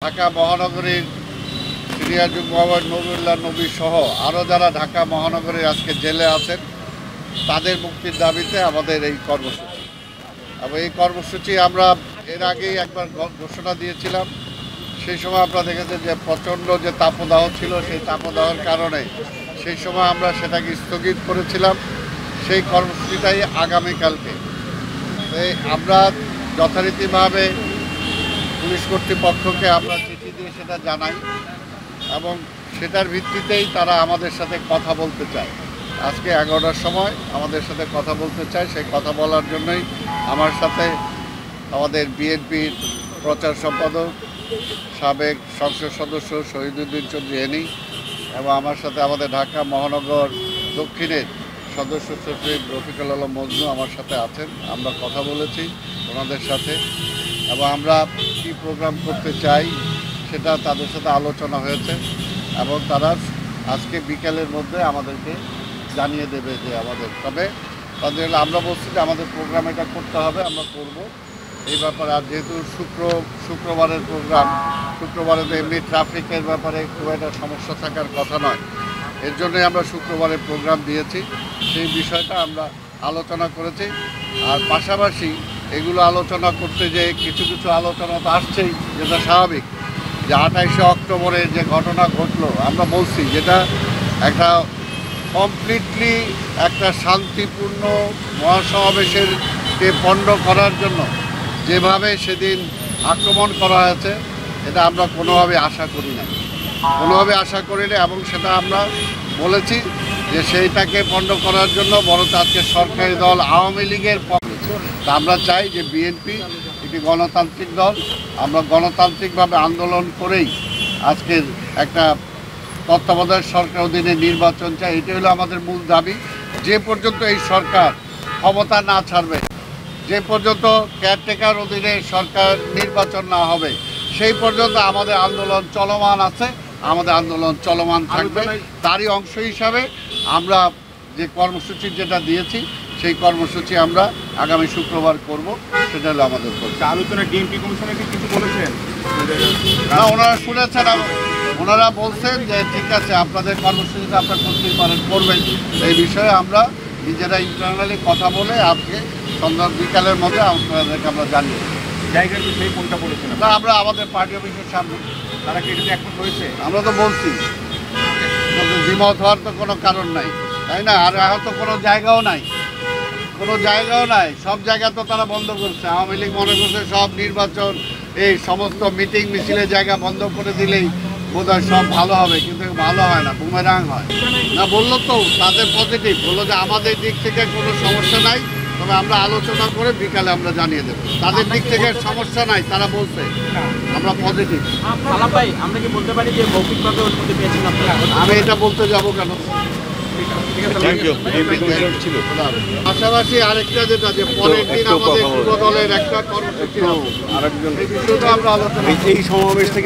ঢাকা মহানগরীর সিনিয়র যুগ্ম আহ্বায়ক নবীউল্লাহ নবী সহ আরও যারা ঢাকা মহানগরীর আজকে জেলে আছেন তাদের মুক্তির দাবিতে আমাদের এই কর্মসূচি। এবং এই কর্মসূচি আমরা এর আগেই একবার ঘোষণা দিয়েছিলাম। সেই সময় আপনারা দেখেছেন যে প্রচণ্ড যে তাপদাহ ছিল, সেই তাপদাহের কারণে সেই সময় আমরা সেটাকে স্থগিত করেছিলাম। সেই কর্মসূচিটাই আগামীকালকে আমরা যথারীতিভাবে পুলিশ কর্তৃপক্ষকে আমরা চিঠি দিয়ে সেটা জানাই এবং সেটার ভিত্তিতেই তারা আমাদের সাথে কথা বলতে চায়। আজকে 11টার সময় আমাদের সাথে কথা বলতে চায়। সেই কথা বলার জন্যই আমার সাথে আমাদের বিএনপির প্রচার সম্পাদক সাবেক সংসদ সদস্য শহীদুদ্দিন চৌধুরী এনি এবং আমার সাথে আমাদের ঢাকা মহানগর দক্ষিণের সদস্য সচিব রফিকুল আলম মজনু আমার সাথে আছেন। আমরা কথা বলেছি ওনাদের সাথে এবং আমরা কী প্রোগ্রাম করতে চাই সেটা তাদের সাথে আলোচনা হয়েছে এবং তারা আজকে বিকেলের মধ্যে আমাদেরকে জানিয়ে দেবে যে আমাদের। তবে তাদের আমরা বলছি যে আমাদের প্রোগ্রাম এটা করতে হবে, আমরা করব এই ব্যাপারে। আর যেহেতু শুক্রবারের প্রোগ্রাম, শুক্রবারে তো এমনি ট্রাফিকের ব্যাপারে খুব একটা সমস্যা থাকার কথা নয়, এর জন্যই আমরা শুক্রবারের প্রোগ্রাম দিয়েছি। সেই বিষয়টা আমরা আলোচনা করেছি। আর পাশাপাশি এগুলো আলোচনা করতে যে কিছু কিছু আলোচনা তো আসছেই, যেটা স্বাভাবিক। যে 28শে অক্টোবরে যে ঘটনা ঘটলো, আমরা বলছি যেটা একটা কমপ্লিটলি একটা শান্তিপূর্ণ মহাসমাবেশকে পণ্ড করার জন্য যেভাবে সেদিন আক্রমণ করা হয়েছে, এটা আমরা কোনোভাবে আশা করি না, এবং সেটা আমরা বলেছি যে সেইটাকে পণ্ড করার জন্য বরং আজকে সরকারি দল আওয়ামী লীগের পক্ষে আমরা চাই যে বিএনপি একটি গণতান্ত্রিক দল, আমরা গণতান্ত্রিকভাবে আন্দোলন করেই আজকের একটা তত্ত্বাবধায়ক সরকার অধীনে নির্বাচন চাই। এটি হলো আমাদের মূল দাবি। যে পর্যন্ত এই সরকার ক্ষমতা না ছাড়বে, যে পর্যন্ত কেয়ারটেকার অধীনে সরকার নির্বাচন না হবে, সেই পর্যন্ত আমাদের আন্দোলন চলমান আছে, আমাদের আন্দোলন চলমান থাকবে। তারই অংশ হিসাবে আমরা যে কর্মসূচি যেটা দিয়েছি সেই কর্মসূচি আমরা আগামী শুক্রবার করব। সেটা হলো আমাদের আলোচনা। ডিএমপি কমিশনে কিছু বলেছেন না? ওনারা শুনেছেন, ওনারা বলছেন যে ঠিক আছে আপনাদের কর্মসূচিটা আপনারা করতেই পারেন, করবেন। এই বিষয়ে আমরা নিজেরা ইন্টারনালি কথা বলে আজকে সন্ধ্যা বিকালের মধ্যে আপনাদেরকে আমরা জানিয়ে জায়গার বিষয়ে কোনটা বলেছেন না? আমরা আমাদের পার্টি অফিসের সামনে। তারা কি এটাতে একমত হয়েছে? আমরা তো বলছি দ্বিমত হওয়ার তো কোনো কারণ নাই, তাই না? আর এখন তো কোনো জায়গাও নাই, সব জায়গা তো তারা বন্ধ করছে। আওয়ামী লীগ মনে করছে সব নির্বাচন, এই সমস্ত মিটিং মিছিলের জায়গা বন্ধ করে দিলেই বোধহয় সব ভালো হবে, কিন্তু ভালো হয় না, বুমেরাং হয় না। বললো তো তাদের পজিটিভ, বললো যে আমাদের দিক থেকে কোনো সমস্যা নাই, তবে আমরা আলোচনা করে বিকালে আমরা জানিয়ে দেবো। তাদের দিক থেকে সমস্যা নাই, তারা বলছে আমরা পজিটিভ। আমরা কি বলতে পারি যে মৌখিকভাবে অনুমতি পেয়েছেন আপনারা? আমি এটা বলতে যাবো কেন? পাশাপাশি আরেকটা যেটা যে পরের দিন আমাদের যুব দলের একটা কর্মসূচি, এই বিষয়টা আমরা আলোচনা এই সমাবেশ থেকে